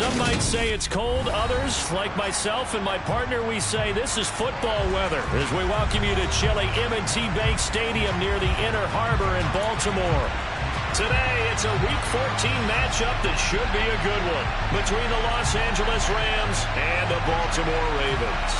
Some might say it's cold. Others, like myself and my partner, we say this is football weather as we welcome you to chilly M&T Bank Stadium near the Inner Harbor in Baltimore. Today, it's a Week 14 matchup that should be a good one between the Los Angeles Rams and the Baltimore Ravens.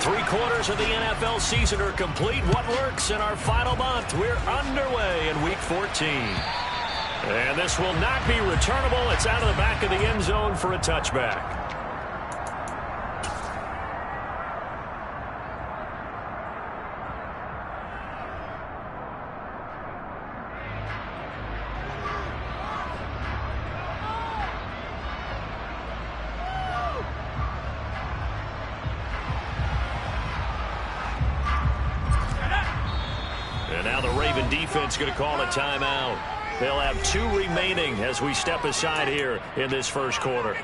3/4 of the NFL season are complete. What works in our final month? We're underway in Week 14. And this will not be returnable. It's out of the back of the end zone for a touchback. And now the Raven defense going to call a timeout. They'll have 2 remaining as we step aside here in this first quarter.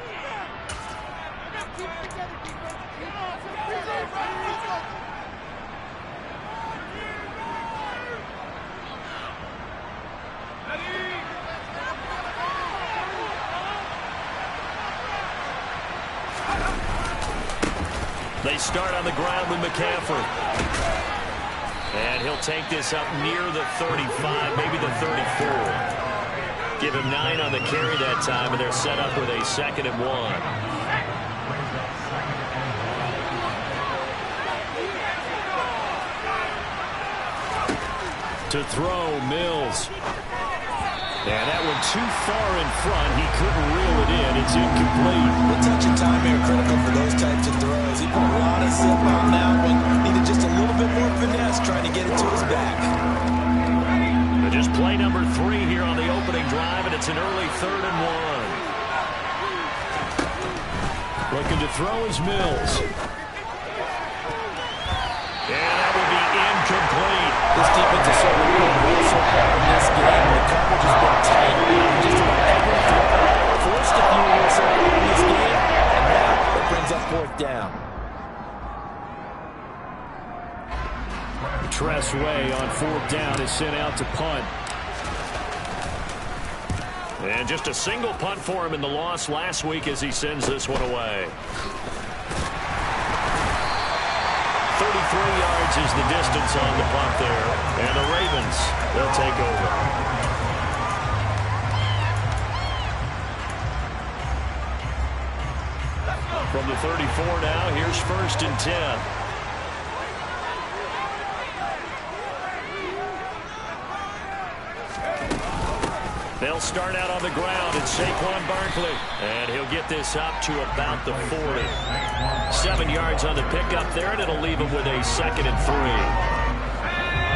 They start on the ground with McCaffrey. And he'll take this up near the 35, maybe the 34. Give him 9 on the carry that time, and they're set up with a 2nd and 1. To throw, Mills. And that one too far in front. He couldn't reel it in. It's incomplete. The touch and time here critical for those types of throws. He put a lot of zip on that one. Needed just a little bit more finesse trying to get it to his back. Just play number 3 here on the opening drive, and it's an early 3rd and 1. Looking to throw is Mills. And that will be incomplete. This defense is certainly playing well so far in this game. The coverage has been tight. Just about every throw. Forced a few years early in this game, and now it brings up 4th down. Tressway on 4th down is sent out to punt. And just a single punt for him in the loss last week as he sends this one away. 33 yards is the distance on the punt there. And the Ravens, they'll take over. From the 34 now, here's 1st and 10. They'll start out on the ground. It's Saquon Barkley. And he'll get this up to about the 40. 7 yards on the pickup there, and it'll leave him with a 2nd and 3.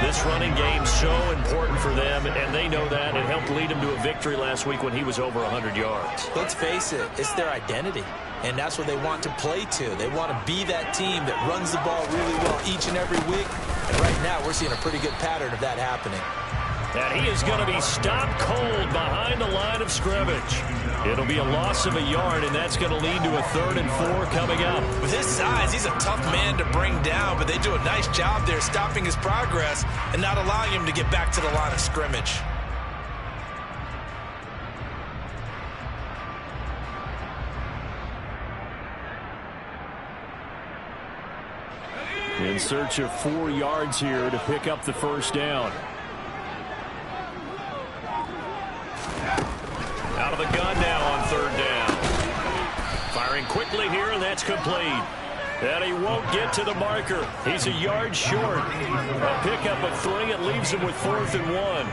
This running game's so important for them, and they know that. It helped lead him to a victory last week when he was over 100 yards. Let's face it, it's their identity. And that's what they want to play to. They want to be that team that runs the ball really well each and every week. And right now, we're seeing a pretty good pattern of that happening. And he is going to be stopped cold behind the line of scrimmage. It'll be a loss of a yard, and that's going to lead to a 3rd and 4 coming up. With his size, he's a tough man to bring down, but they do a nice job there stopping his progress and not allowing him to get back to the line of scrimmage. In search of 4 yards here to pick up the 1st down. Out of the gun now on 3rd down. Firing quickly here, and that's complete. And he won't get to the marker. He's a yard short. A pickup of 3. It leaves him with 4th and 1.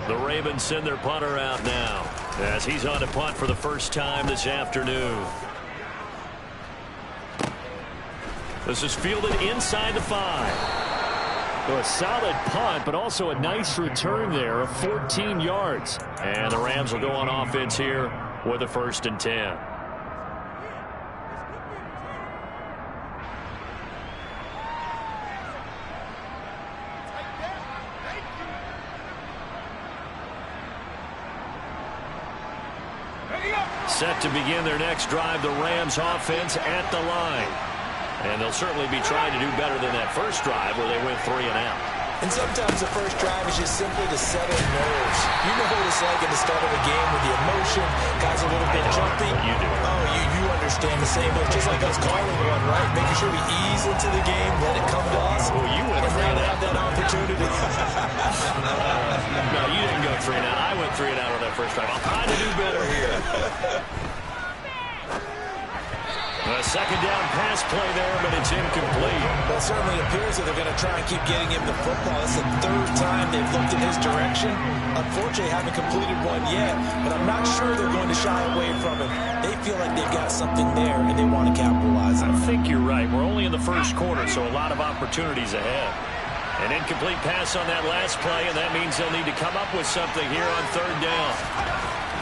The Ravens send their punter out now as he's on to punt for the first time this afternoon. This is fielded inside the 5. So a solid punt, but also a nice return there of 14 yards. And the Rams will go on offense here with a 1st and 10. Set to begin their next drive, the Rams offense at the line. And they'll certainly be trying to do better than that first drive where they went 3 and out. And sometimes the first drive is just simply to settle nerves. You know what it's like at the start of a game with the emotion, guys a little bit jumpy. You do. Oh, you understand the same. It's just like us calling one, right? Making sure we ease into the game, let it come to us. Well, you went and 3 now and to out. have that opportunity. No, you didn't go 3 and out. I went 3 and out on that first drive. I'll try to do better here. A second down pass play there, but it's incomplete. Well, it certainly appears that they're going to try and keep getting him the football. It's the third time they've looked in his direction. Unfortunately, haven't completed one yet, but I'm not sure they're going to shy away from it. They feel like they've got something there, and they want to capitalize on it. I think you're right. We're only in the first quarter, so a lot of opportunities ahead. An incomplete pass on that last play, and that means they'll need to come up with something here on third down.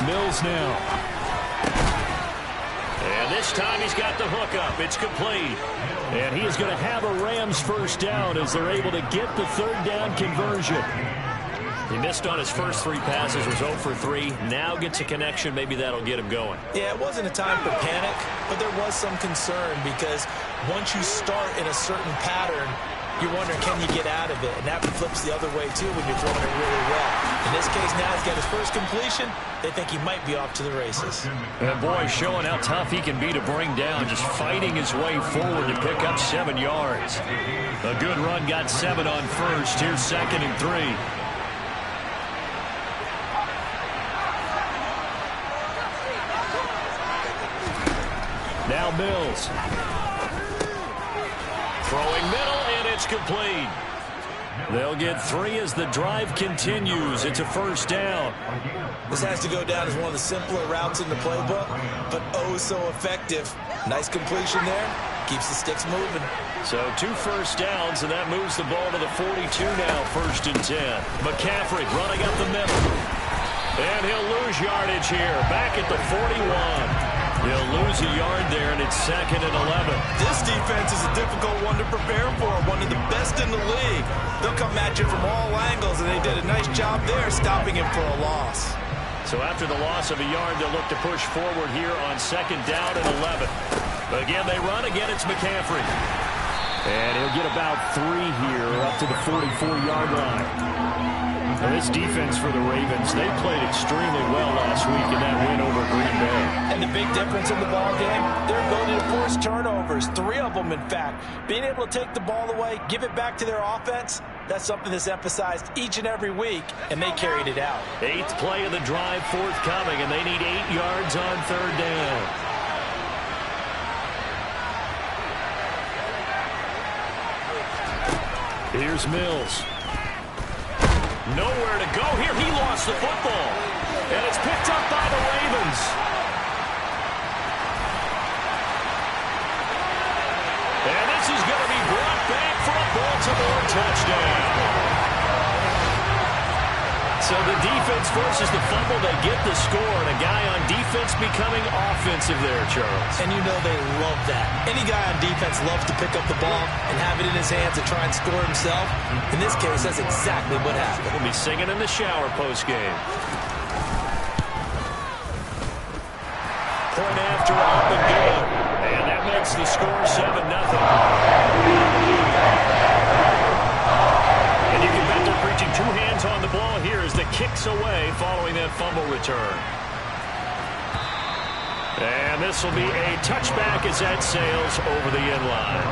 Mills now. And this time he's got the hook up. It's complete. And he is going to have a Rams first down as they're able to get the third down conversion. He missed on his first 3 passes, was 0 for 3. Now gets a connection. Maybe that'll get him going. Yeah, it wasn't a time for panic, but there was some concern because once you start in a certain pattern, you're wondering, can you get out of it? And that flips the other way, too, when you're throwing it really well. In this case, now he's got his first completion. They think he might be off to the races. And boy, showing how tough he can be to bring down, just fighting his way forward to pick up 7 yards. A good run, got 7 on first. Here's 2nd and 3. Now Mills. Throwing middle, and it's complete. They'll get 3 as the drive continues. It's a first down. This has to go down as one of the simpler routes in the playbook, but oh so effective. Nice completion there. Keeps the sticks moving. So 2 first downs, and that moves the ball to the 42 now, 1st and 10. McCaffrey running up the middle. And he'll lose yardage here. Back at the 41. He'll lose a yard there, and it's 2nd and 11. This defense is a difficult one to prepare for, one of the best in the league. They'll come at you from all angles, and they did a nice job there stopping him for a loss. So after the loss of a yard, they'll look to push forward here on 2nd down and 11. Again, they run. Again, it's McCaffrey. And he'll get about 3 here up to the 44-yard line. Now, this defense for the Ravens, they played extremely well last week in that win over Green Bay. And the big difference in the ball game, their ability to force turnovers, 3 of them, in fact. Being able to take the ball away, give it back to their offense, that's something that's emphasized each and every week, and they carried it out. 8th play of the drive forthcoming, and they need 8 yards on 3rd down. Here's Mills. Nowhere to go here. He lost the football. And it's picked up by the Ravens. And this is going to be brought back for a Baltimore touchdown. So the defense forces the fumble. They get the score. And a guy on defense becoming offensive there, Charles. And you know they love that. Any guy on defense loves to pick up the ball and have it in his hands and try and score himself. In this case, that's exactly what happened. We'll be singing in the shower post-game. Point after up and good. And that makes the score 7-0. And you can bet they're preaching 2 hands on the ball here as the kick's away following that fumble return. And this will be a touchback as that sails over the end line.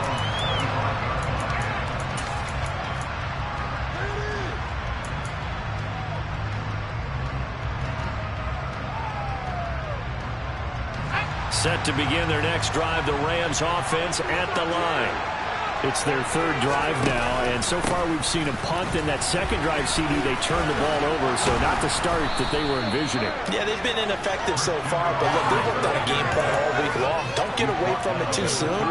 Set to begin their next drive, the Rams offense at the line. It's their 3rd drive now, and so far we've seen a punt. In that 2nd drive, CD, they turned the ball over, so not the start that they were envisioning. Yeah, they've been ineffective so far, but look, they worked on a game plan all week long. Don't get away from it too soon.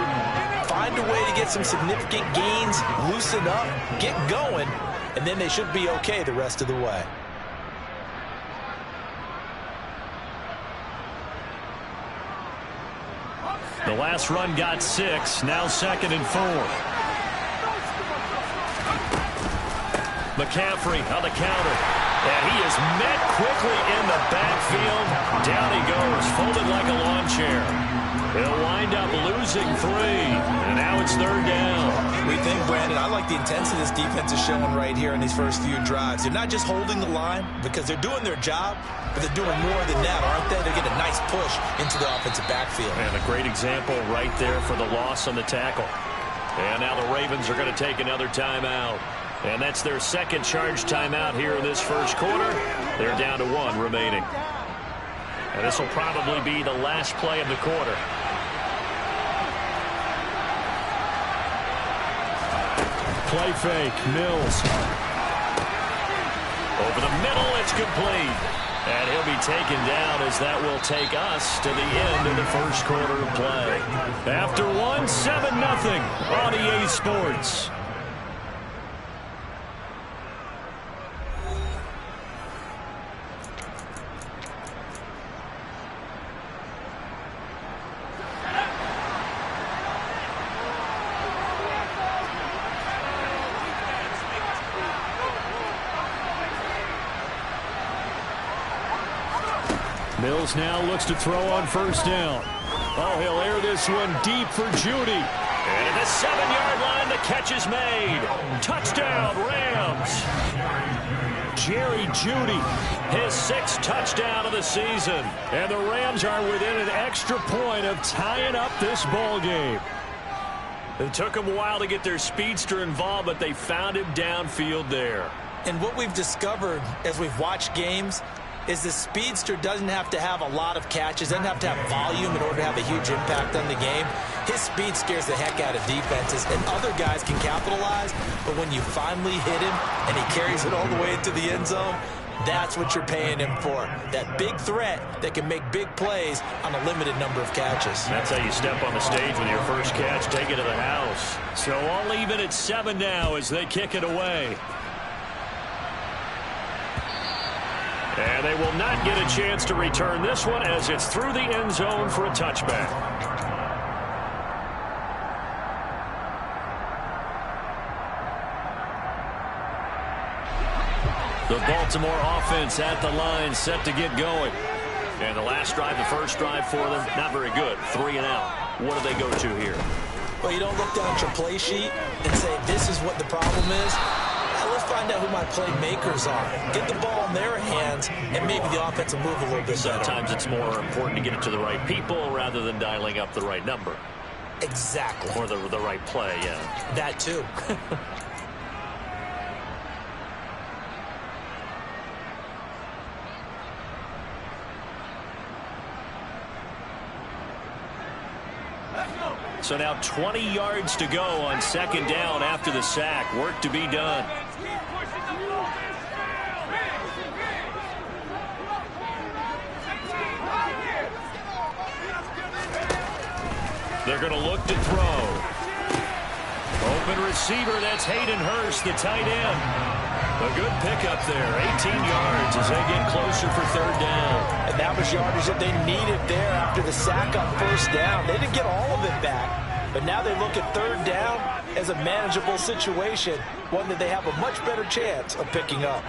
Find a way to get some significant gains, loosen up, get going, and then they should be okay the rest of the way. The last run got 6. Now 2nd and 4. McCaffrey on the counter. And he is met quickly in the backfield. Down he goes, folded like a lawn chair. He'll wind up losing 3, and now it's 3rd down. We think, Brandon, I like the intensity this defense is showing right here in these first few drives. They're not just holding the line because they're doing their job, but they're doing more than that, aren't they? They're getting a nice push into the offensive backfield. And a great example right there for the loss on the tackle. And now the Ravens are going to take another timeout. And that's their second charge timeout here in this first quarter. They're down to 1 remaining. And this will probably be the last play of the quarter. Play fake, Mills. Over the middle, it's complete. And he'll be taken down as that will take us to the end of the first quarter of play. After 1, 7-0 on EA Sports. Mills now looks to throw on 1st down. Oh, he'll air this one deep for Judy. And at the 7-yard line, the catch is made. Touchdown, Rams. Jerry Judy, his 6th touchdown of the season. And the Rams are within an extra point of tying up this ball game. It took them a while to get their speedster involved, but they found him downfield there. And what we've discovered as we've watched games is the speedster doesn't have to have a lot of catches, doesn't have to have volume in order to have a huge impact on the game. His speed scares the heck out of defenses, and other guys can capitalize, but when you finally hit him and he carries it all the way into the end zone, that's what you're paying him for. That big threat that can make big plays on a limited number of catches. That's how you step on the stage with your first catch, take it to the house. So all even at 7 now as they kick it away. And they will not get a chance to return this one as it's through the end zone for a touchback. The Baltimore offense at the line, set to get going. And the last drive, the first drive for them, not very good. 3 and out. What do they go to here? Well, you don't look down at your play sheet and say, this is what the problem is. Let's find out who my playmakers are. Get the ball in their hands, and maybe the offense will move a little bit better. Sometimes it's more important to get it to the right people rather than dialing up the right number. Exactly. Or the right play, yeah. That too. So now 20 yards to go on 2nd down after the sack. Work to be done. They're going to look to throw. Open receiver, that's Hayden Hurst, the tight end. A good pickup there, 18 yards as they get closer for 3rd down. And that was yardage that they needed there after the sack on 1st down. They didn't get all of it back, but now they look at 3rd down as a manageable situation, one that they have a much better chance of picking up.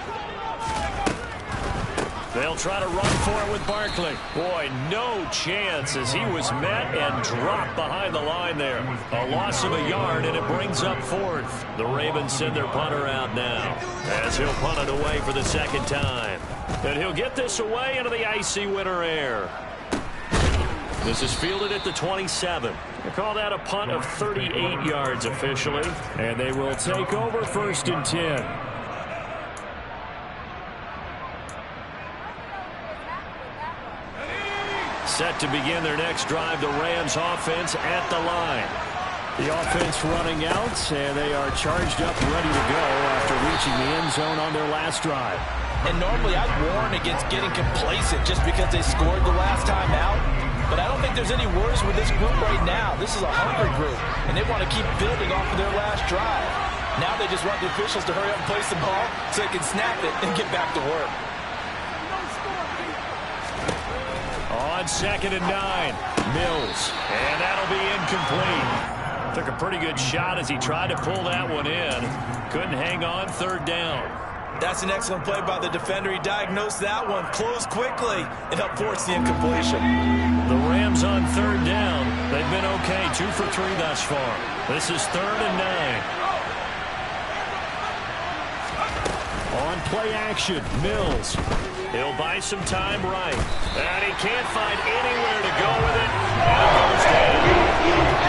They'll try to run for it with Barkley. Boy, no chance as he was met and dropped behind the line there. A loss of a yard, and it brings up 4th. The Ravens send their punter out now as he'll punt it away for the 2nd time. And he'll get this away into the icy winter air. This is fielded at the 27. They call that a punt of 38 yards officially. And they will take over 1st and 10. Set to begin their next drive, the Rams offense at the line. The offense running out, and they are charged up, ready to go after reaching the end zone on their last drive. And normally I'd warn against getting complacent just because they scored the last time out. But I don't think there's any worries with this group right now. This is a hungry group, and they want to keep building off of their last drive. Now they just want the officials to hurry up and place the ball so they can snap it and get back to work. On 2nd and 9, Mills, and that'll be incomplete. Took a pretty good shot as he tried to pull that one in. Couldn't hang on 3rd down. That's an excellent play by the defender. He diagnosed that one, closed quickly, and helped force the incompletion. The Rams on third down. They've been okay, 2 for 3 thus far. This is 3rd and 9. On play action, Mills. He'll buy some time right. And he can't find anywhere to go with it. And it goes down.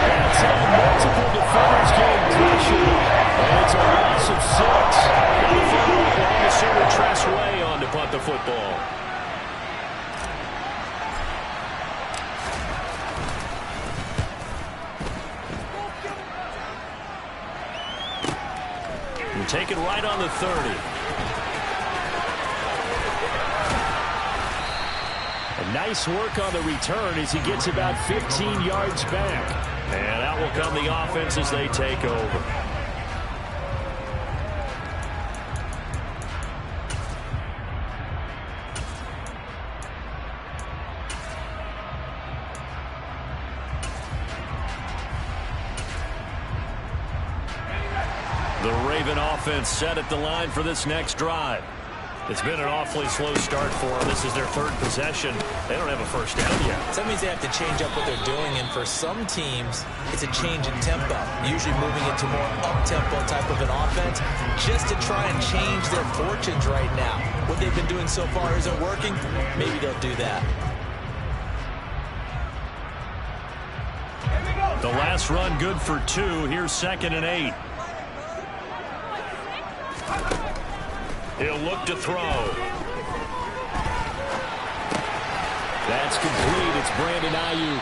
That's how multiple defenders getting pressure. And it's a loss of 6. And the football will soon Tress Way on to punt the football. We'll take it right on the 30. Nice work on the return as he gets about 15 yards back. And out will come the offense as they take over. The Raven offense set at the line for this next drive. It's been an awfully slow start for them. This is their 3rd possession. They don't have a first down yet. So that means they have to change up what they're doing, and for some teams, it's a change in tempo, usually moving into more up-tempo type of an offense, just to try and change their fortunes right now. What they've been doing so far isn't working. Maybe they'll do that. The last run good for 2. Here's 2nd and 8. He'll look to throw. That's complete. It's Brandon Ayuk.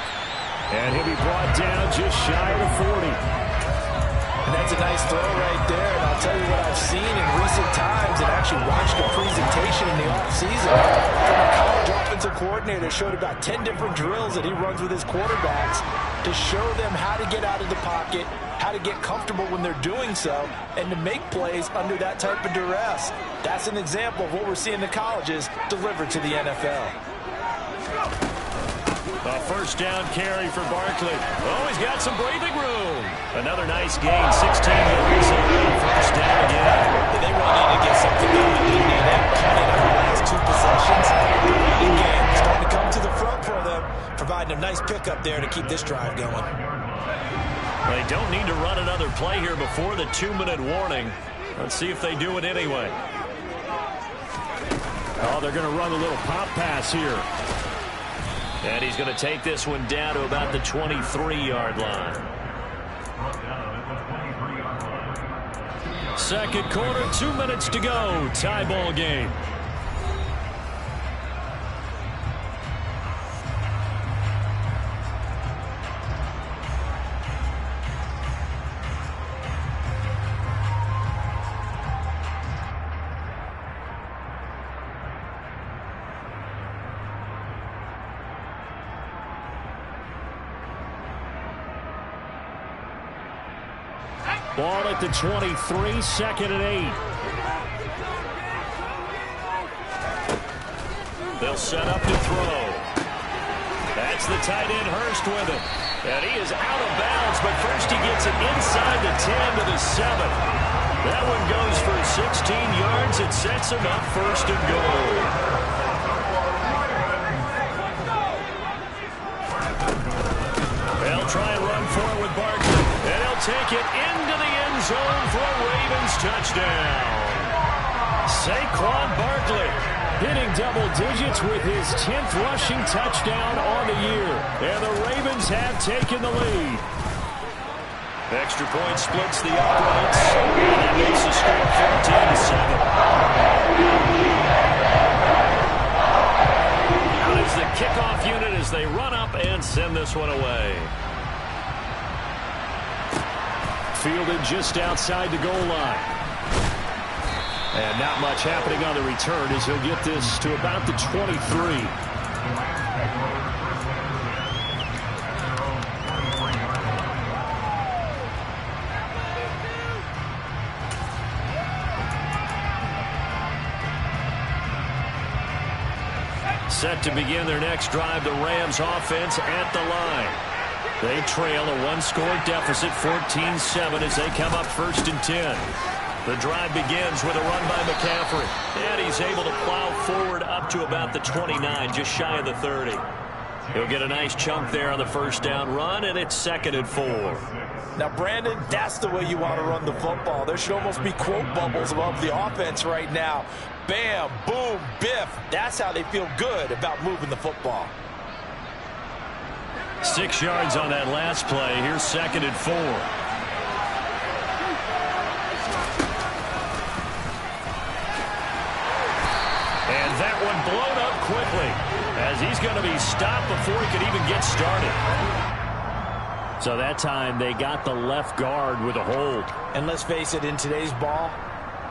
And he'll be brought down just shy of the 40. And that's a nice throw right there. And I'll tell you what I've seen in recent times and actually watched a presentation in the offseason from a college offensive coordinator. Showed about 10 different drills that he runs with his quarterbacks to show them how to get out of the pocket, how to get comfortable when they're doing so, and to make plays under that type of duress. That's an example of what we're seeing the colleges delivered to the NFL. A first down carry for Barkley. Oh, he's got some breathing room. Another nice gain, 16 yards on first down again. They really need to get something going, didn't they? They've punted on the last 2 possessions. The running game is starting to come to the front for them, providing a nice pickup there to keep this drive going. They don't need to run another play here before the 2-minute warning. Let's see if they do it anyway. Oh, they're going to run a little pop pass here. And he's going to take this one down to about the 23-yard line. Second quarter, 2 minutes to go. Tie ball game. Ball at the 23, 2nd and 8. They'll set up to throw. That's the tight end Hurst with it. And he is out of bounds, but first he gets it inside the 10 to the 7. That one goes for 16 yards. It sets him up 1st and goal. They'll try and run for it with Barkley. And he'll take it into the end zone for a Ravens touchdown. Saquon Barkley hitting double digits with his 10th rushing touchdown on the year. And the Ravens have taken the lead. Extra point splits the uprights. And that makes the score 14-7. Out is the kickoff unit as they run up and send this one away. Fielded just outside the goal line. And not much happening on the return as he'll get this to about the 23. Set to begin their next drive, the Rams offense at the line. They trail a 1-score deficit, 14-7, as they come up 1st and 10. The drive begins with a run by McCaffrey. And he's able to plow forward up to about the 29, just shy of the 30. He'll get a nice chunk there on the first down run, and it's 2nd and 4. Now, Brandon, that's the way you want to run the football. There should almost be quote bubbles above the offense right now. Bam, boom, biff. That's how they feel good about moving the football. 6 yards on that last play. Here's 2nd and 4. And that one blown up quickly, as he's going to be stopped before he could even get started. So that time they got the left guard with a hold. And let's face it, in today's ball,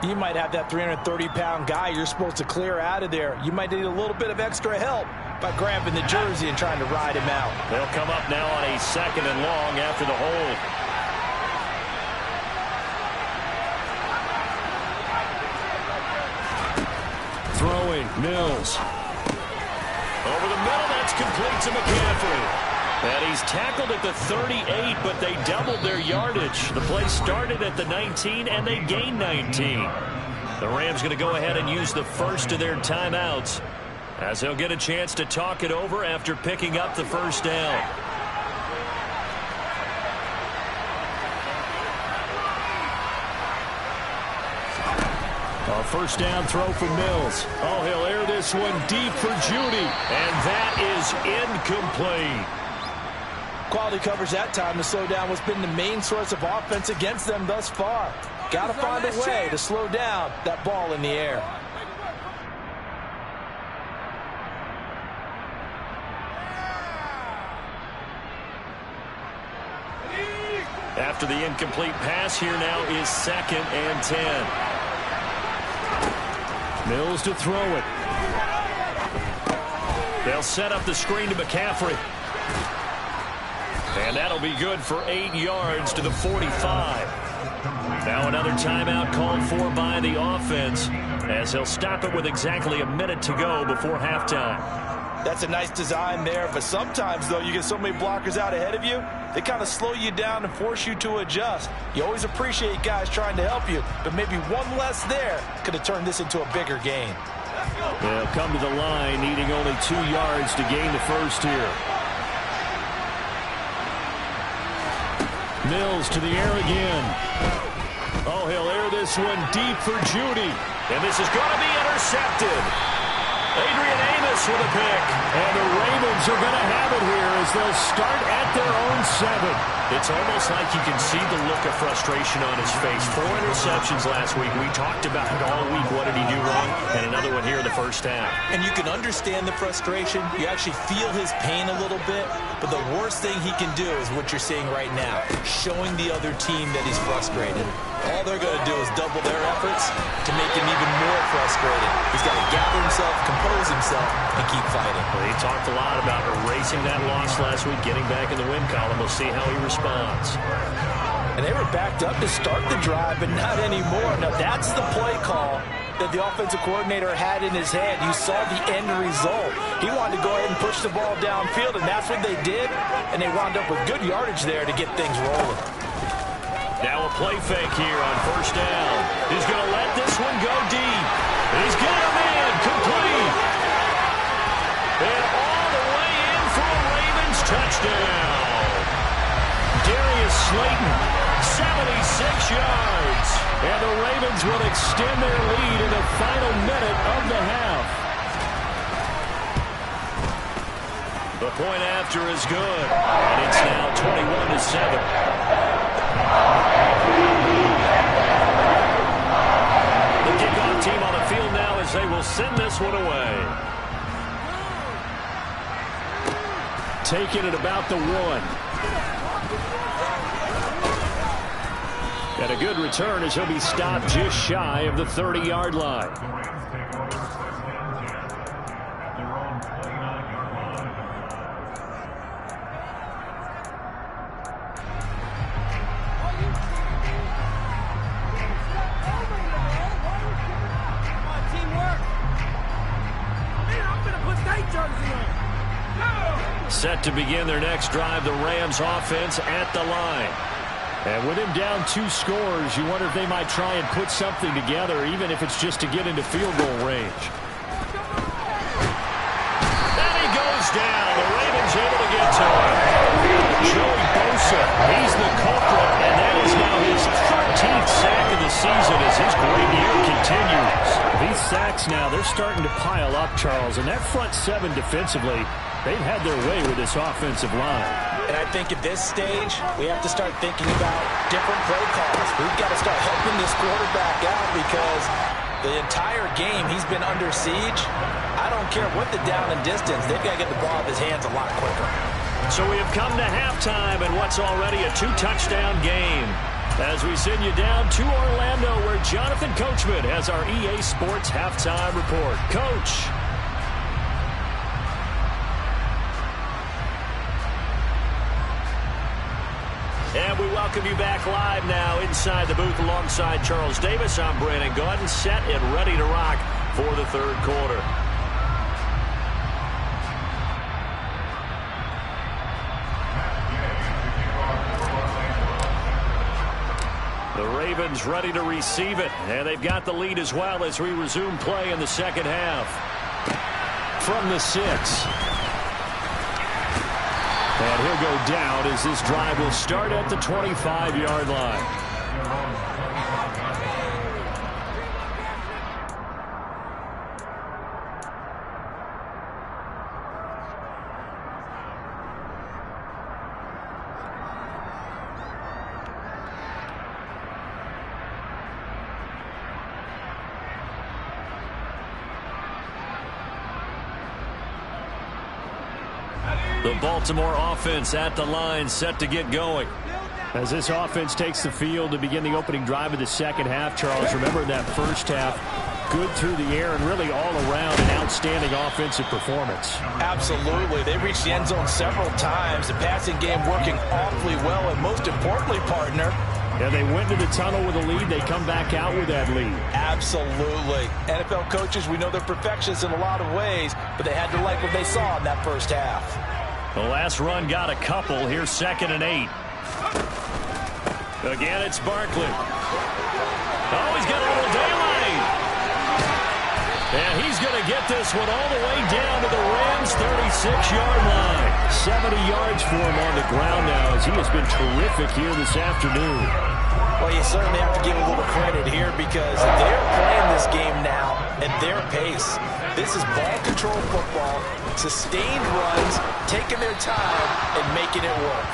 you might have that 330-pound guy you're supposed to clear out of there. You might need a little bit of extra help by grabbing the jersey and trying to ride him out. They'll come up now on a 2nd and long after the hold. Throwing, Mills. Over the middle, that's complete to McCaffrey. And he's tackled at the 38, but they doubled their yardage. The play started at the 19, and they gained 19. The Rams going to go ahead and use the first of their timeouts, as they'll get a chance to talk it over after picking up the first down. A first down throw from Mills. Oh, he'll air this one deep for Judy. And that is incomplete. Quality coverage that time to slow down what's been the main source of offense against them thus far. Got to find a way to slow down that ball in the air. After the incomplete pass, here now is 2nd and 10. Mills to throw it. They'll set up the screen to McCaffrey. And that'll be good for 8 yards to the 45. Now another timeout called for by the offense, as they'll stop it with exactly a minute to go before halftime. That's a nice design there, but sometimes, though, you get so many blockers out ahead of you, they kind of slow you down and force you to adjust. You always appreciate guys trying to help you, but maybe one less there could have turned this into a bigger game. They'll come to the line, needing only 2 yards to gain the first here. Mills to the air again. Oh, he'll air this one deep for Judy. And this is going to be intercepted. Adrian Amos with a pick. And the Ravens are going to have it here as they'll start at their own 7. It's almost like you can see the look of frustration on his face. 4 interceptions last week. We talked about it all week. What did he do wrong? And another one here in the first half. And you can understand the frustration. You actually feel his pain a little bit. But the worst thing he can do is what you're seeing right now, showing the other team that he's frustrated. All they're going to do is double their efforts to make him even more frustrated. He's got to gather himself, compose himself, and keep fighting. Well, he talked a lot about erasing that loss last week, getting back in the win column. We'll see how he responds. And they were backed up to start the drive, but not anymore. Now, that's the play call that the offensive coordinator had in his head. You saw the end result. He wanted to go ahead and push the ball downfield, and that's what they did. And they wound up with good yardage there to get things rolling. Now a play fake here on first down. He's going to let this one go deep. He's got a man complete. And all the way in for a Ravens touchdown. Darius Slayton, 76 yards. And the Ravens will extend their lead in the final minute of the half. The point after is good. And it's now 21-7. The kickoff team on the field now as they will send this one away. Taking it about the 1. And a good return as he'll be stopped just shy of the 30-yard line. Set to begin their next drive, the Rams offense at the line. And with him down 2 scores, you wonder if they might try and put something together, even if it's just to get into field goal range. And he goes down. The Ravens able to get to him. Joey Bosa, he's the culprit, and that is now his 13th sack of the season as his great year continues. These sacks now, they're starting to pile up, Charles, and that front 7 defensively, they've had their way with this offensive line. And I think at this stage, we have to start thinking about different play calls. We've got to start helping this quarterback out because the entire game he's been under siege. I don't care what the down and distance. They've got to get the ball out of his hands a lot quicker. So we have come to halftime in what's already a 2-touchdown game. As we send you down to Orlando, where Jonathan Coachman has our EA Sports halftime report. Coach. And we welcome you back live now inside the booth alongside Charles Davis. I'm Brandon Gaudin, set and ready to rock for the third quarter. The Ravens ready to receive it, and they've got the lead as well as we resume play in the second half. From the 6. And he'll go down as this drive will start at the 25-yard line. The Baltimore offense at the line, set to get going. As this offense takes the field to begin the opening drive of the second half, Charles, remember that first half, good through the air and really all around an outstanding offensive performance. Absolutely. They reached the end zone several times. The passing game working awfully well, and most importantly, partner, yeah, they went to the tunnel with a lead. They come back out with that lead. Absolutely. NFL coaches, we know they're perfectionists in a lot of ways, but they had to like what they saw in that first half. The last run got a couple. Here's 2nd and 8. Again, it's Barkley. Oh, he's got a little daylight. And he's going to get this one all the way down to the Rams' 36-yard line. 70 yards for him on the ground now as he has been terrific here this afternoon. Well, you certainly have to give a little credit here because they're playing this game now at their pace. This is ball control football, sustained runs, taking their time, and making it work.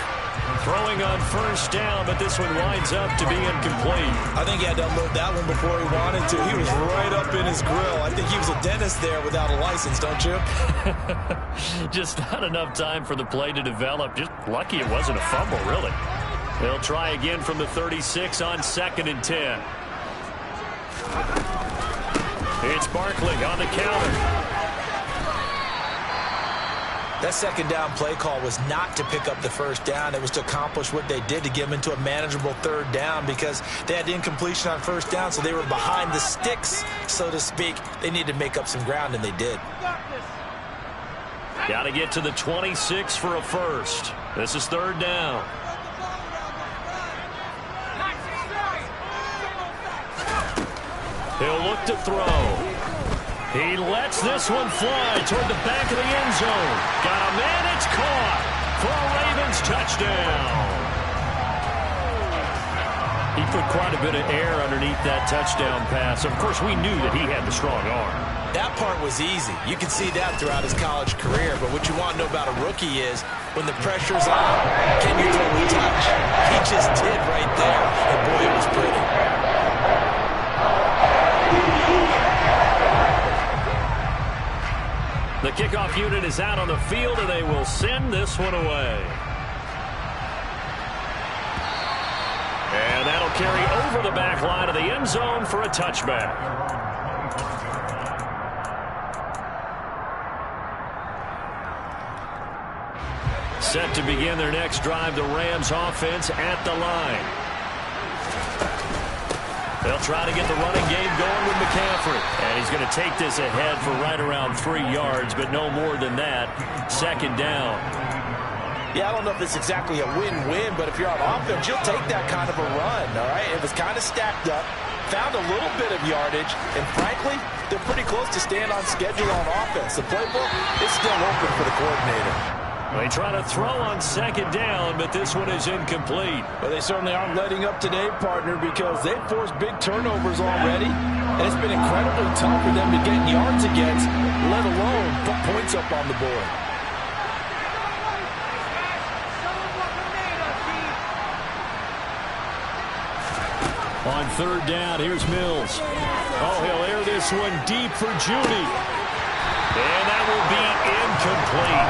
Throwing on first down, but this one winds up to be incomplete. I think he had to unload that one before he wanted to. He was right up in his grill. I think he was a dentist there without a license, don't you? Just not enough time for the play to develop. Just lucky it wasn't a fumble, really. They'll try again from the 36 on 2nd and 10. It's Barkley on the counter. That second down play call was not to pick up the first down. It was to accomplish what they did to get them into a manageable third down because they had incompletion on first down, so they were behind the sticks, so to speak. They needed to make up some ground, and they did. Got to get to the 26 for a first. This is 3rd down. He'll look to throw. He lets this one fly toward the back of the end zone. Got a man, it's caught for a Ravens touchdown. He put quite a bit of air underneath that touchdown pass. Of course, we knew that he had the strong arm. That part was easy. You can see that throughout his college career. But what you want to know about a rookie is when the pressure's on, can you throw a touch? He just did right there. And boy, it was pretty. The kickoff unit is out on the field, and they will send this one away. And that'll carry over the back line of the end zone for a touchback. Set to begin their next drive, the Rams offense at the line. They'll try to get the running game going with McCaffrey. And he's going to take this ahead for right around 3 yards, but no more than that. 2nd down. Yeah, I don't know if it's exactly a win-win, but if you're on offense, you'll take that kind of a run, all right? It was kind of stacked up, found a little bit of yardage, and frankly, they're pretty close to staying on schedule on offense. The playbook is still open for the coordinator. They try to throw on second down, but this one is incomplete. Well, they certainly aren't letting up today, partner, because they've forced big turnovers already, and it's been incredibly tough for them to get yards against, let alone put points up on the board. On third down, here's Mills. Oh, he'll air this one deep for Judy. And that will be incomplete.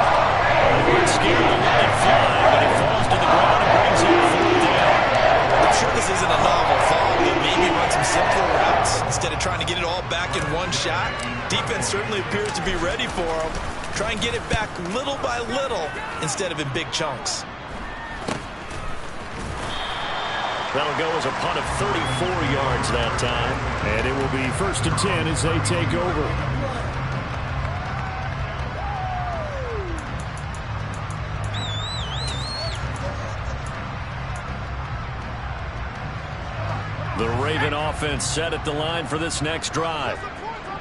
We're scared to let it fly, but it falls to the ground and brings in fourth down. I'm sure this isn't a novel thought, but maybe run some simpler routes instead of trying to get it all back in one shot. Defense certainly appears to be ready for them. Try and get it back little by little instead of in big chunks. That'll go as a punt of 34 yards that time. And it will be 1st and 10 as they take over. The Raven offense set at the line for this next drive.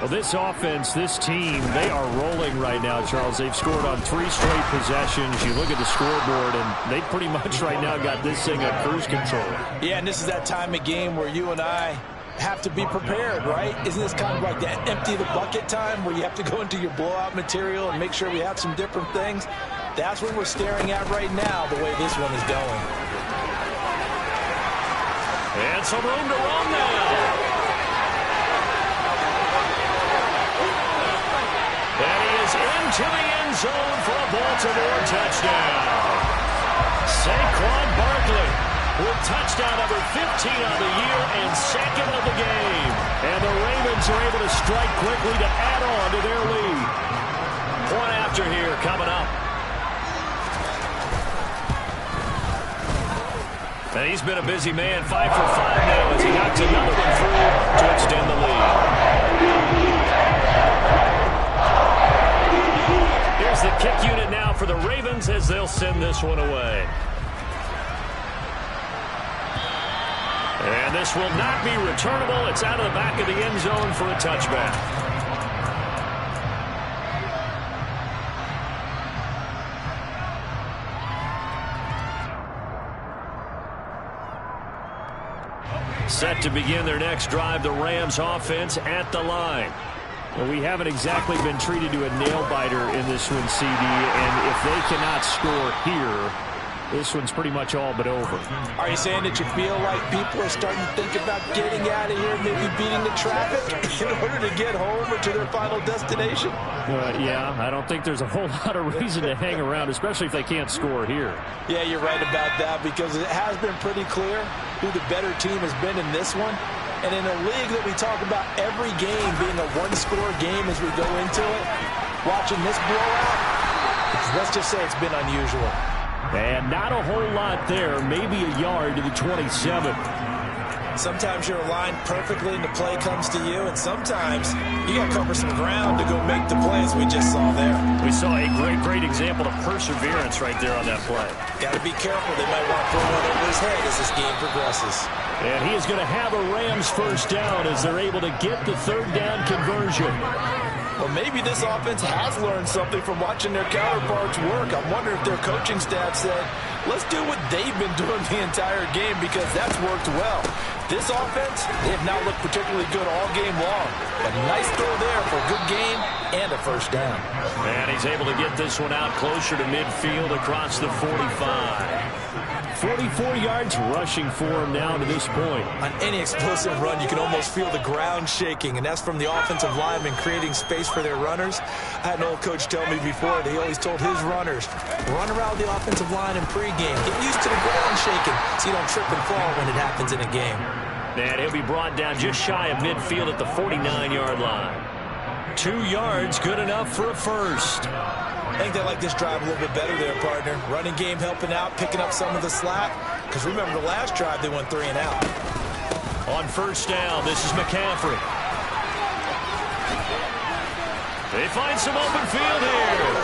Well, this offense, this team, they are rolling right now, Charles. They've scored on 3 straight possessions. You look at the scoreboard, and they pretty much right now got this thing at cruise control. Yeah, and this is that time of game where you and I have to be prepared, right? Isn't this kind of like that empty the bucket time where you have to go into your blowout material and make sure we have some different things? That's what we're staring at right now, the way this one is going. And some room to run now. And he is into the end zone for a Baltimore touchdown. Saquon Barkley with touchdown number 15 on the year and 2nd of the game. And the Ravens are able to strike quickly to add on to their lead. Point after here coming up. And he's been a busy man, 5 for 5 now as he knocks another one through to extend the lead. Here's the kick unit now for the Ravens as they'll send this one away. And this will not be returnable. It's out of the back of the end zone for a touchback. Set to begin their next drive, the Rams offense at the line. Well, we haven't exactly been treated to a nail-biter in this one, CD, and if they cannot score here, this one's pretty much all but over. Are you saying that you feel like people are starting to think about getting out of here, maybe beating the traffic in order to get home or to their final destination? Yeah, I don't think there's a whole lot of reason to hang around, especially if they can't score here. Yeah, you're right about that because it has been pretty clear who the better team has been in this one. And in a league that we talk about every game being a one-score game as we go into it, watching this blowout, let's just say it's been unusual. And not a whole lot there, maybe a yard to the 27. Sometimes you're aligned perfectly and the play comes to you, and sometimes you got to cover some ground to go make the plays we just saw there. We saw a great example of perseverance right there on that play. Got to be careful. They might want to throw one over his head as this game progresses. And he is going to have a Rams first down as they're able to get the third down conversion. Well, maybe this offense has learned something from watching their counterparts work. I wonder if their coaching staff said, let's do what they've been doing the entire game because that's worked well. This offense, they have not looked particularly good all game long. But nice throw there for a good game and a first down. And he's able to get this one out closer to midfield across the 45. 44 yards rushing for him now to this point. On any explosive run, you can almost feel the ground shaking, and that's from the offensive linemen creating space for their runners. I had an old coach tell me before, he always told his runners, run around the offensive line in pregame. Get used to the ground shaking so you don't trip and fall when it happens in a game. And he'll be brought down just shy of midfield at the 49-yard line. 2 yards, good enough for a first. I think they like this drive a little bit better there, partner. Running game helping out, picking up some of the slack. Because remember, the last drive, they went 3 and out. On first down, this is McCaffrey. They find some open field here.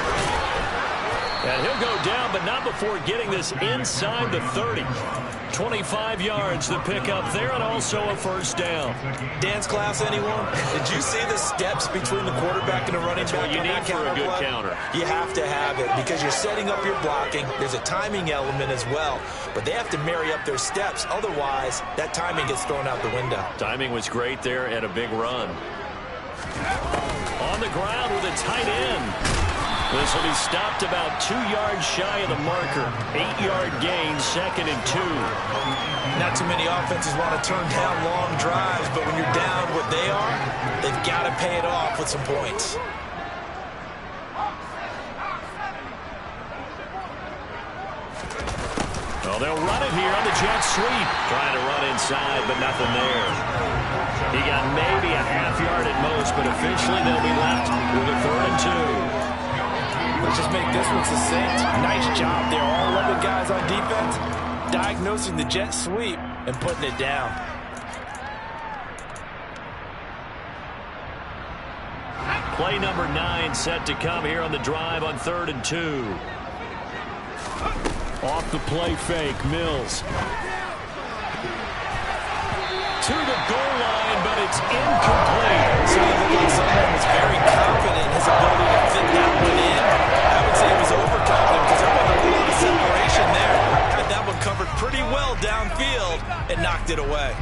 And he'll go down, but not before getting this inside the 30. 25 yards the pickup there, and also a first down. Dance class, anyone? Did you see the steps between the quarterback and the running back? That's what you need for a good counter. You have to have it because you're setting up your blocking. There's a timing element as well, but they have to marry up their steps. Otherwise, that timing gets thrown out the window. Timing was great there and a big run. On the ground with a tight end. This will be stopped about 2 yards shy of the marker. 8-yard gain, 2nd and 2. Not too many offenses want to turn down long drives, but when you're down what they are, they've got to pay it off with some points. Well, they'll run it here on the jet sweep. Trying to run inside, but nothing there. He got maybe a half yard at most, but officially they'll be left with a 3rd and 2. Let's just make this one succinct. Nice job there. All 11 guys on defense diagnosing the jet sweep and putting it down. Play number 9 set to come here on the drive on 3rd and 2. Off the play fake, Mills. To the goal line, but it's incomplete. So you look like someone was very confident in his ability to fit that one in. I would say he was overconfident because there wasn't a lot of separation there. Had that one covered pretty well downfield and knocked it away.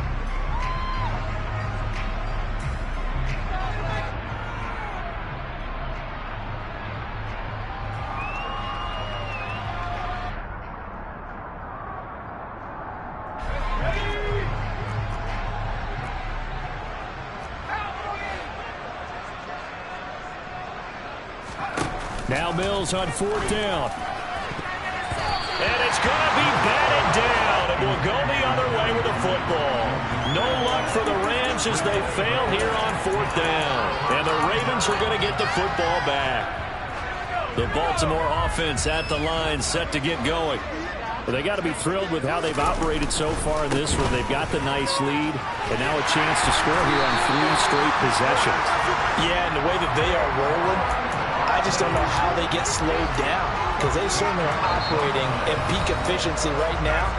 Now Mills on 4th down. And it's going to be batted down. It will go the other way with the football. No luck for the Rams as they fail here on 4th down. And the Ravens are going to get the football back. The Baltimore offense at the line set to get going. Well, they got to be thrilled with how they've operated so far in this one. They've got the nice lead, and now a chance to score here on 3 straight possessions. Yeah, and the way that they are rolling, I just don't know how they get slowed down because they certainly are operating at peak efficiency right now.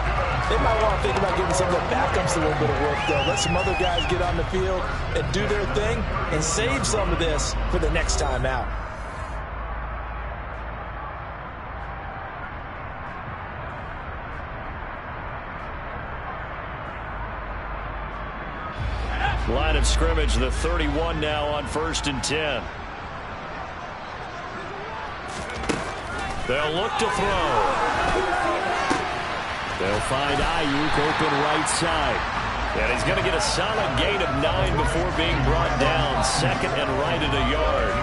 They might want to think about giving some of the backups a little bit of work, though. Let some other guys get on the field and do their thing and save some of this for the next time out. Line of scrimmage, the 31 now on 1st and 10. They'll look to throw. They'll find Ayuk open right side. And he's going to get a solid gain of 9 before being brought down. 2nd and right at a yard.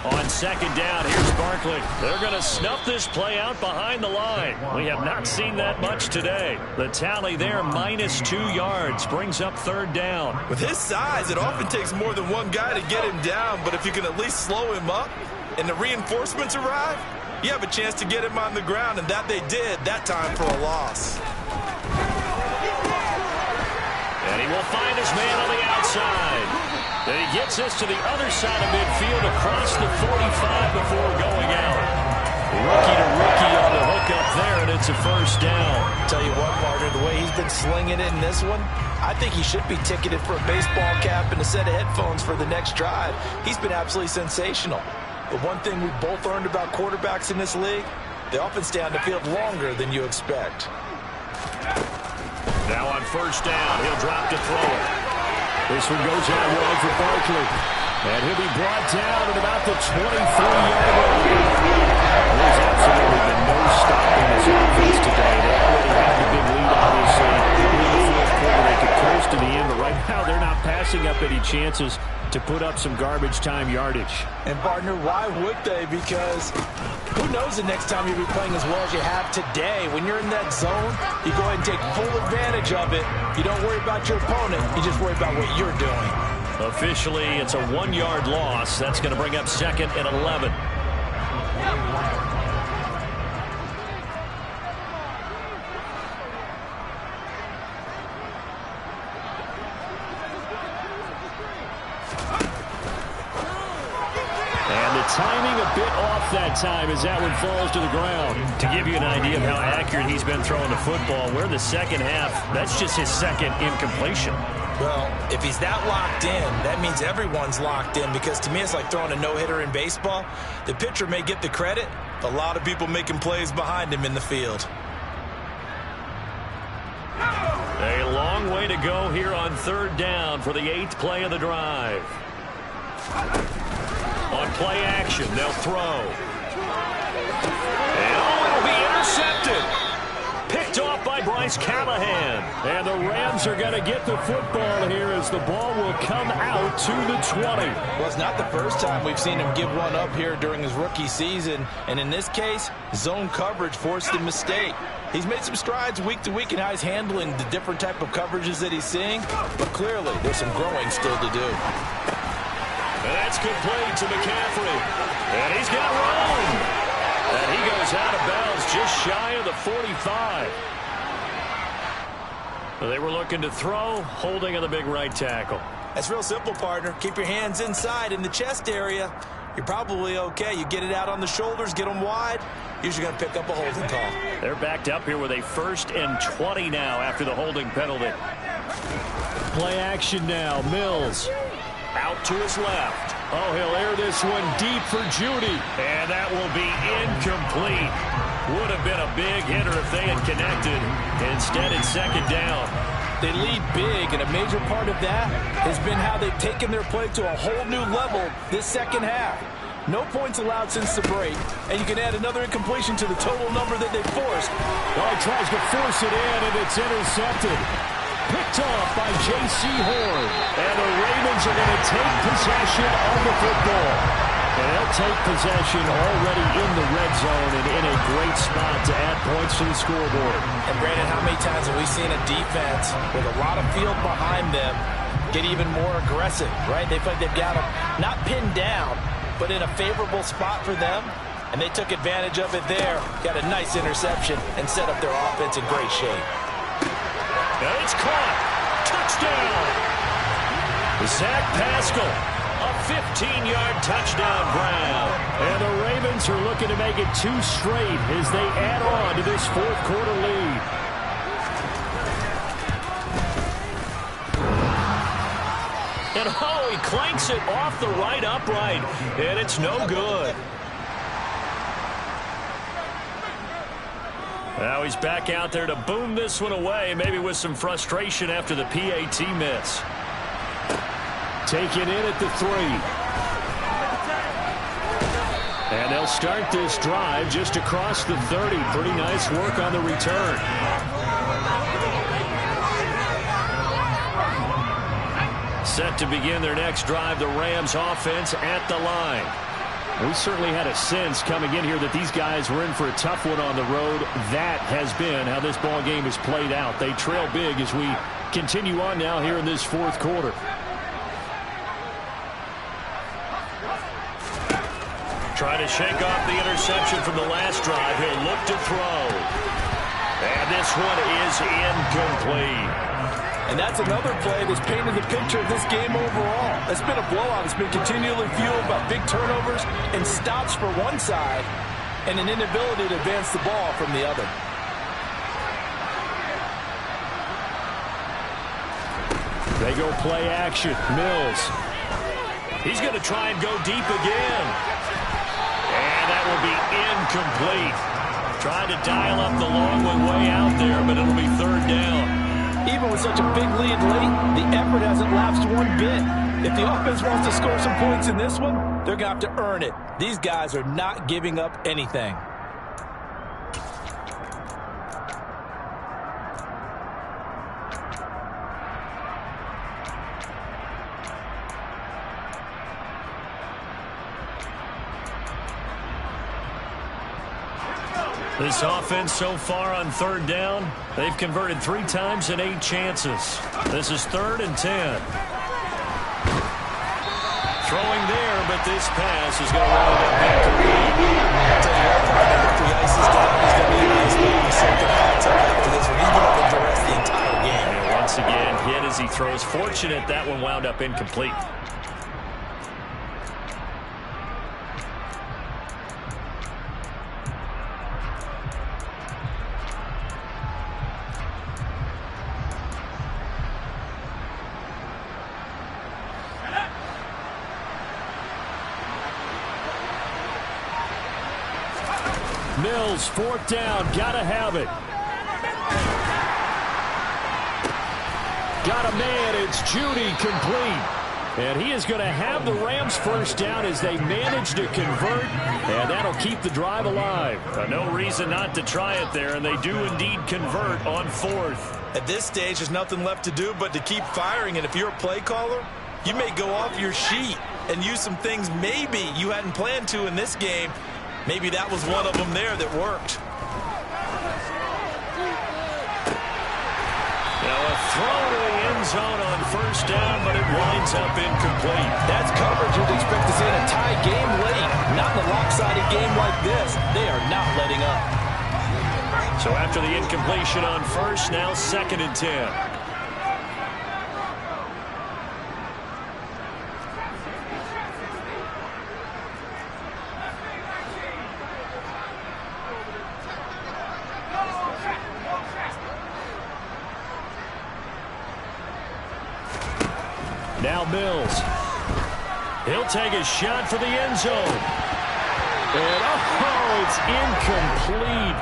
On 2nd down, here's Barkley. They're going to snuff this play out behind the line. We have not seen that much today. The tally there, -2 yards, brings up 3rd down. With his size, it often takes more than one guy to get him down, but if you can at least slow him up and the reinforcements arrive, you have a chance to get him on the ground, and that they did that time for a loss. And he will find his man on the outside. And he gets this to the other side of midfield across the 45 before going out. Rookie to rookie on the hook up there, and it's a first down. Tell you what, partner, the way he's been slinging it in this one, I think he should be ticketed for a baseball cap and a set of headphones for the next drive. He's been absolutely sensational. But one thing we both learned about quarterbacks in this league, they often stay on the field longer than you expect. Now on 1st down, he'll drop to throw it. This one goes out well for Barkley. And he'll be brought down at about the 23-yard line. There's absolutely been no stopping this offense today. They already had the big lead, obviously. In the 4th quarter, they could coast to the end, but right now they're not passing up any chances to put up some garbage time yardage. And, partner, why would they? Because who knows the next time you'll be playing as well as you have today. When you're in that zone, you go ahead and take full advantage of it. You don't worry about your opponent. You just worry about what you're doing. Officially, it's a 1-yard loss. That's going to bring up 2nd and 11. timing a bit off that time as that one falls to the ground. To give you an idea of how accurate he's been throwing the football, we're in the second half. That's just his second incompletion. Well, if he's that locked in, that means everyone's locked in, because to me it's like throwing a no-hitter in baseball. The pitcher may get the credit, a lot of people making plays behind him in the field. A long way to go here on third down for the 8th play of the drive. On play action, they'll throw. And it'll be intercepted. Picked off by Bryce Callahan. And the Rams are going to get the football here as the ball will come out to the 20. Well, it's not the first time we've seen him give one up here during his rookie season. And in this case, zone coverage forced a mistake. He's made some strides week to week in how he's handling the different type of coverages that he's seeing. But clearly, there's some growing still to do. And that's complete to McCaffrey. And he's got room. And he goes out of bounds just shy of the 45. They were looking to throw, holding on the big right tackle. That's real simple, partner. Keep your hands inside in the chest area. You're probably okay. You get it out on the shoulders, get them wide. Usually going to pick up a holding call. They're backed up here with a 1st and 20 now after the holding penalty. Play action now. Mills. Out to his left. Oh, he'll air this one deep for Judy. And that will be incomplete. Would have been a big hitter if they had connected. Instead, it's 2nd down. They lead big, and a major part of that has been how they've taken their play to a whole new level this second half. No points allowed since the break, and you can add another incompletion to the total number that they forced. Well, he tries to force it in, and it's intercepted. Picked off by J.C. Horn. And the Ravens are going to take possession of the football. And they'll take possession already in the red zone and in a great spot to add points to the scoreboard. And Brandon, how many times have we seen a defense with a lot of field behind them get even more aggressive, right? They feel like they've got them not pinned down, but in a favorable spot for them. And they took advantage of it there. Got a nice interception and set up their offense in great shape. And it's caught. Touchdown. Zach Pascal. A 15-yard touchdown grab. And the Ravens are looking to make it 2 straight as they add on to this 4th quarter lead. And oh, he clanks it off the right upright. And it's no good. Now he's back out there to boom this one away, maybe with some frustration after the PAT miss. Taken in at the 3. And they'll start this drive just across the 30. Pretty nice work on the return. Set to begin their next drive, the Rams offense at the line. We certainly had a sense coming in here that these guys were in for a tough one on the road. That has been how this ball game has played out. They trail big as we continue on now here in this 4th quarter. Trying to shake off the interception from the last drive. He'll look to throw. And this one is incomplete. And that's another play that's painted the picture of this game overall. It's been a blowout. It's been continually fueled by big turnovers and stops for one side and an inability to advance the ball from the other. They go play action. Mills. He's going to try and go deep again. And that will be incomplete. Trying to dial up the long one way out there, but it'll be 3rd down. Even with such a big lead late, the effort hasn't lapsed one bit. If the offense wants to score some points in this one, they're going to have to earn it. These guys are not giving up anything. This offense so far on 3rd down, they've converted 3 times in 8 chances. This is 3rd and 10. Throwing there, but this pass is going to round up incomplete. I'll tell you what, partner, after he ices down, he's going to be a nice little soaking hot tub after this one. He's been up the rest of the entire game. And once again, hit as he throws. Fortunate that one wound up incomplete. Mills, fourth down, gotta have it. Got a man, it's Judy, complete. And he is going to have the Rams first down as they manage to convert, and that'll keep the drive alive. No reason not to try it there, and they do indeed convert on fourth. At this stage, there's nothing left to do but to keep firing, and if you're a play caller, you may go off your sheet and use some things maybe you hadn't planned to in this game. Maybe that was one of them there that worked. Now a throw to the end zone on first down, but it winds up incomplete. That's coverage you'd expect to see in a tie game late. Not in a lopsided game like this. They are not letting up. So after the incompletion on first, now 2nd and 10. Now Mills. He'll take a shot for the end zone. And it's incomplete.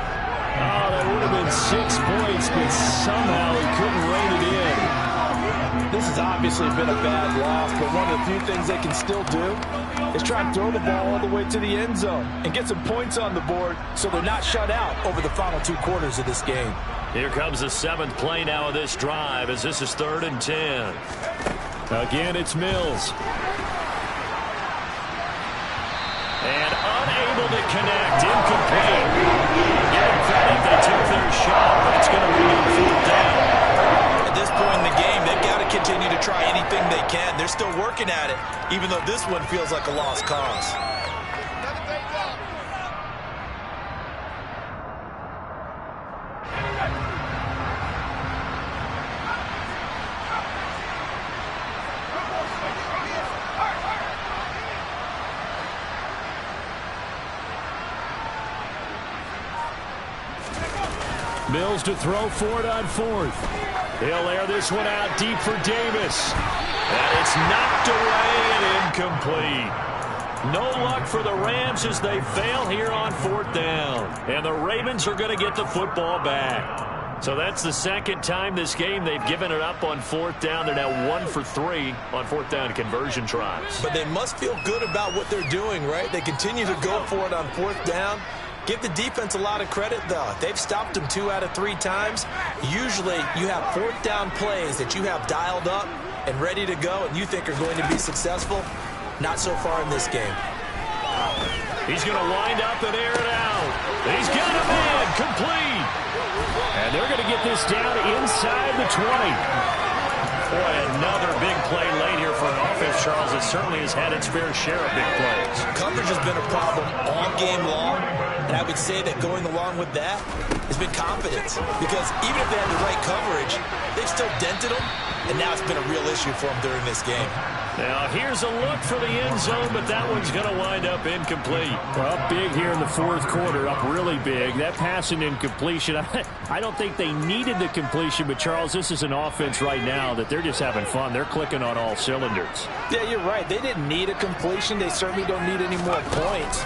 Oh, that would have been 6 points, but somehow he couldn't rein it in. This has obviously been a bad loss, but one of the few things they can still do is try and throw the ball all the way to the end zone and get some points on the board so they're not shut out over the final 2 quarters of this game. Here comes the 7th play now of this drive as this is 3rd and 10. Again, it's Mills. And unable to connect. Incomplete. Give them credit. They took their shot, but it's going to be on 4th down. At this point in the game, they've got to continue to try anything they can. They're still working at it, even though this one feels like a lost cause. Mills to throw for it on 4th. He'll air this one out deep for Davis. And it's knocked away and incomplete. No luck for the Rams as they fail here on 4th down. And the Ravens are going to get the football back. So that's the 2nd time this game they've given it up on 4th down. They're now 1 for 3 on 4th down conversion tries. But they must feel good about what they're doing, right? They continue to go for it on 4th down. Give the defense a lot of credit, though. They've stopped them 2 out of 3 times. Usually, you have 4th down plays that you have dialed up and ready to go and you think are going to be successful. Not so far in this game. He's going to wind up and air it out. He's got a man, complete. And they're going to get this down inside the 20. Boy, another big play late here for an offense, Charles, that certainly has had its fair share of big plays. Coverage has been a problem all game long, and I would say that going along with that has been confidence. Because even if they had the right coverage, they've still dented them, and now it's been a real issue for them during this game. Now, here's a look for the end zone, but that one's going to wind up incomplete. Well, up big here in the 4th quarter, up really big. That passing incompletion, I don't think they needed the completion, but, Charles, this is an offense right now that they're just having fun. They're clicking on all cylinders. Yeah, you're right. They didn't need a completion. They certainly don't need any more points.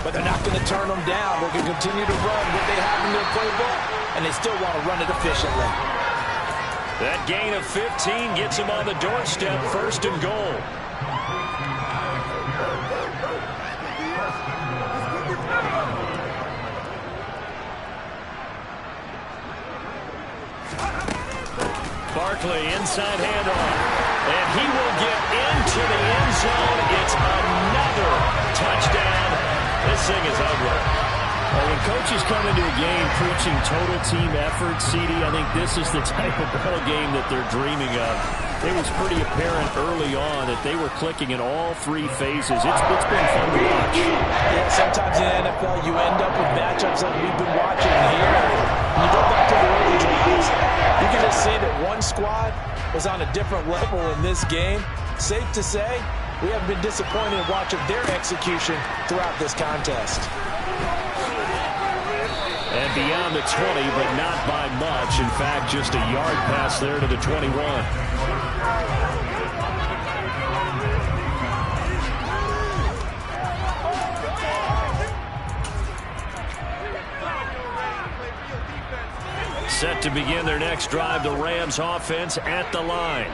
But they're not going to turn them down. They're going to continue to run what they have in their playbook, and they still want to run it efficiently. That gain of 15 gets him on the doorstep, 1st and goal. Barkley, inside handoff. And he will get into the end zone. It's another touchdown. This thing is ugly. Well, when coaches come into a game preaching total team effort, CD, I think this is the type of ball game that they're dreaming of. It was pretty apparent early on that they were clicking in all 3 phases. It's been fun to watch. Yeah, sometimes in the NFL you end up with matchups like we've been watching here. When you go back to the early drives, you can just see that one squad was on a different level in this game. Safe to say, we haven't been disappointed in watching their execution throughout this contest. And beyond the 20, but not by much. In fact, just a yard pass there to the 21. Set to begin their next drive, the Rams offense at the line.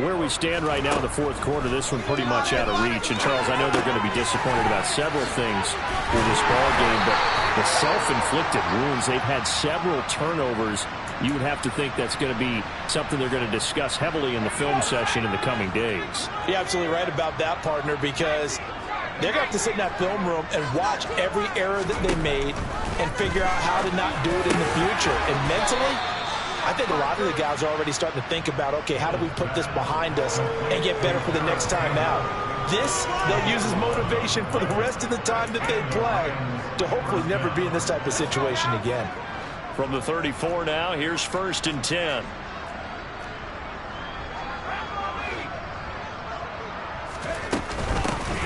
Where we stand right now in the fourth quarter, this one pretty much out of reach. And, Charles, I know they're going to be disappointed about several things with this ball game, but the self-inflicted wounds, they've had several turnovers. You would have to think that's going to be something they're going to discuss heavily in the film session in the coming days. You're absolutely right about that, partner, because they're going to have to sit in that film room and watch every error that they made and figure out how to not do it in the future. And mentally, I think a lot of the guys are already starting to think about, okay, how do we put this behind us and get better for the next time out? This, they'll use as motivation for the rest of the time that they play to hopefully never be in this type of situation again. From the 34 now, here's 1st and 10.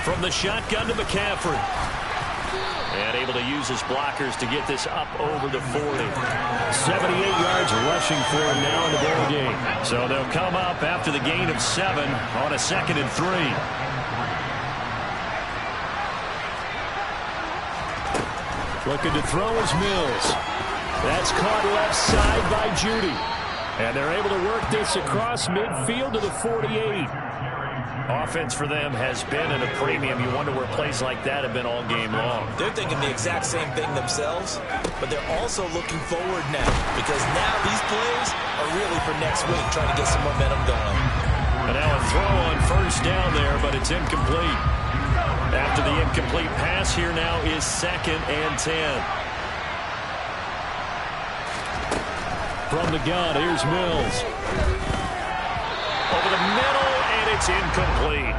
From the shotgun to McCaffrey. And able to use his blockers to get this up over the 40. 78 yards rushing for him now in the ball game. So they'll come up after the gain of 7 on a 2nd and 3. Looking to throw is Mills. That's caught left side by Judy. And they're able to work this across midfield to the 48. Offense for them has been at a premium. You wonder where plays like that have been all game long. They're thinking the exact same thing themselves, but they're also looking forward now because now these plays are really for next week, trying to get some momentum going. And now a throw on 1st down there, but it's incomplete. After the incomplete pass, here now is 2nd and 10. From the gun, here's Mills. Over the middle, and it's incomplete.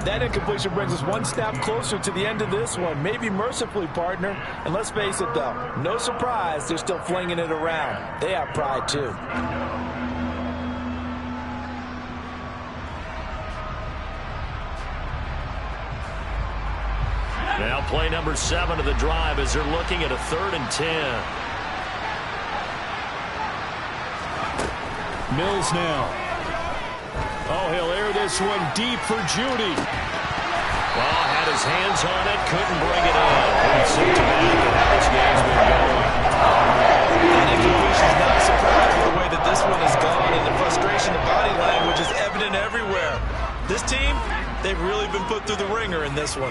That incompletion brings us one step closer to the end of this one. Maybe mercifully, partner. And let's face it, though, no surprise, they're still flinging it around. They have pride, too. Now play number 7 of the drive as they're looking at a 3rd and 10. Mills now. Oh, he'll air this one deep for Judy. Well, had his hands on it, couldn't bring it in. Pretty symptomatic of how this game's been going. That incompletion's not a surprise with the way that this one has gone, and the frustration, the body language is evident everywhere. This team, they've really been put through the ringer in this one.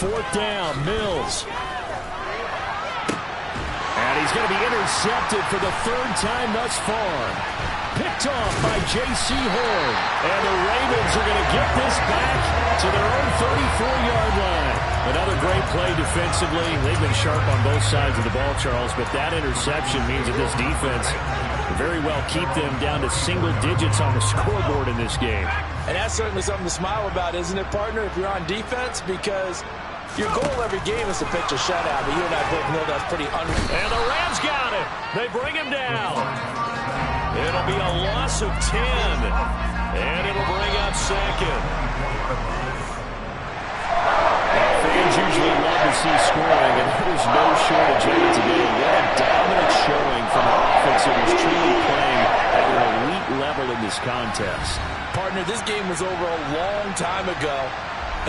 4th down, Mills. And he's going to be intercepted for the 3rd time thus far. Picked off by J.C. Horn. And the Ravens are going to get this back to their own 34-yard line. Another great play defensively. They've been sharp on both sides of the ball, Charles, but that interception means that this defense very well keep them down to single digits on the scoreboard in this game. And that's certainly something to smile about, isn't it, partner, if you're on defense? Because your goal every game is to pitch a shutout, but you and I both know that's pretty unreal. And the Rams got it. They bring him down. It'll be a loss of 10. And it'll bring up 2nd. Fans usually love to see scoring, and there's no shortage of it today. What a dominant showing from an offense that was truly playing at an elite level in this contest. Partner, this game was over a long time ago,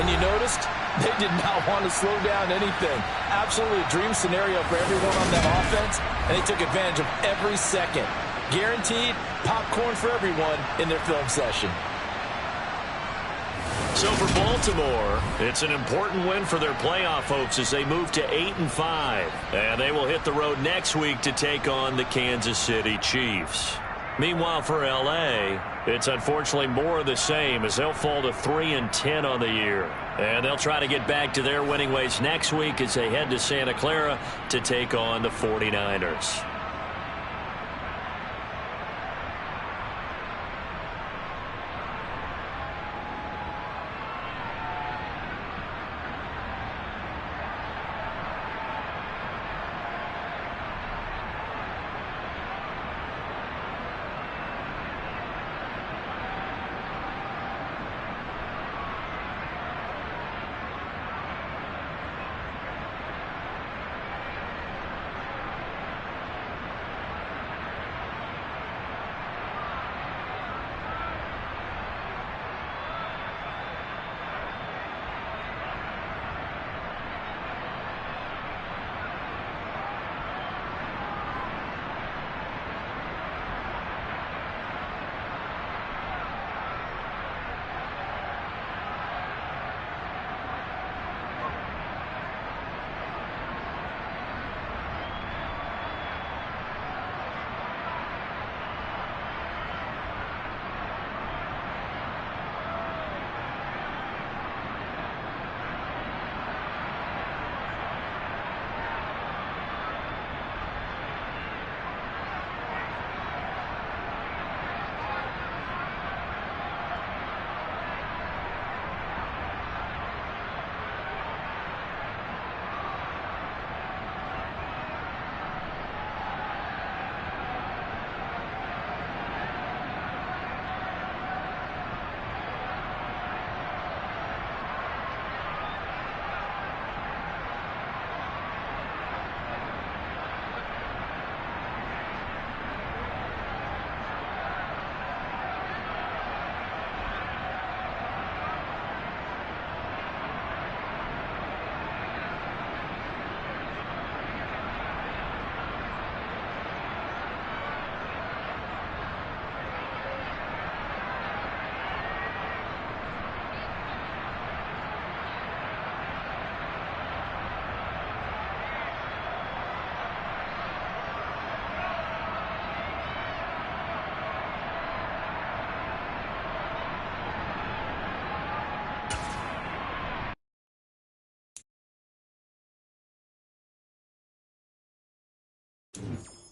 and you noticed they did not want to slow down anything. Absolutely a dream scenario for everyone on that offense, and they took advantage of every second. Guaranteed popcorn for everyone in their film session. So for Baltimore, it's an important win for their playoff hopes as they move to 8-5. And they will hit the road next week to take on the Kansas City Chiefs. Meanwhile, for L.A., it's unfortunately more of the same as they'll fall to 3-10 on the year. And they'll try to get back to their winning ways next week as they head to Santa Clara to take on the 49ers. it.